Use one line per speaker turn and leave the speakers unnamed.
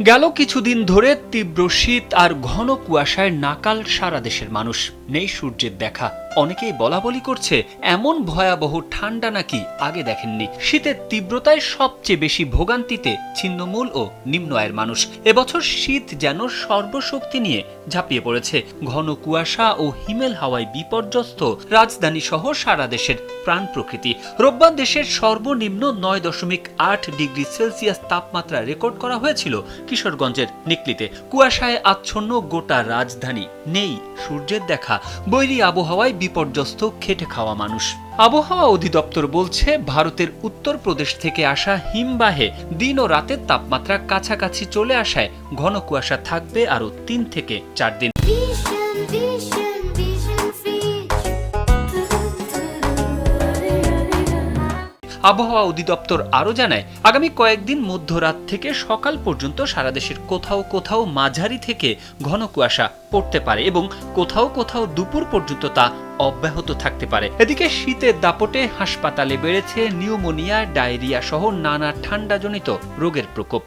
গেল কিছুদিন ধরে তীব্র শীত আর ঘন কুয়াশায় নাকাল সারা দেশের মানুষ। নেই সূর্যের দেখা। অনেকেই বলাবলি করছে এমন ভয়াবহ ঠান্ডা নাকি আগে দেখেননি। শীতের তীব্রতায় সবচেয়ে বেশি ভোগান্তিতে ছিন্নমূল ও নিম্ন আয়ের মানুষ। এবছর শীত যেন সর্বশক্তি নিয়ে ঝাঁপিয়ে পড়েছে। ঘন কুয়াশা ও হিমেল হাওয়ায় বিপর্যস্ত রাজধানী সহ সারা দেশের প্রাণ প্রকৃতি। রোববার দেশের সর্বনিম্ন 9.8 ডিগ্রি সেলসিয়াস তাপমাত্রা রেকর্ড করা হয়েছিল কিশোরগঞ্জের নিকলিতে। কুয়াশায় আচ্ছন্ন গোটা রাজধানী, নেই সূর্যের দেখা। বৈরী আবহাওয়ায় বিপর্যস্ত খেটে খাওয়া মানুষ। আবহাওয়া অধিদপ্তর বলছে, ভারতের উত্তরপ্রদেশ থেকে আসা হিমবাহে দিন ও রাতের তাপমাত্রা কাছাকাছি চলে আসায় ঘন কুয়াশা থাকবে আরও 3 থেকে 4 দিন। আবহাওয়া অধিদপ্তর আরও জানায়, আগামী কয়েকদিন মধ্যরাত থেকে সকাল পর্যন্ত সারা দেশের কোথাও কোথাও মাঝারি থেকে ঘন কুয়াশা পড়তে পারে এবং কোথাও কোথাও দুপুর পর্যন্ত তা অব্যাহত থাকতে পারে। এদিকে শীতের দাপটে হাসপাতালে বেড়েছে নিউমোনিয়া, ডায়রিয়া সহ নানা ঠান্ডাজনিত রোগের প্রকোপ।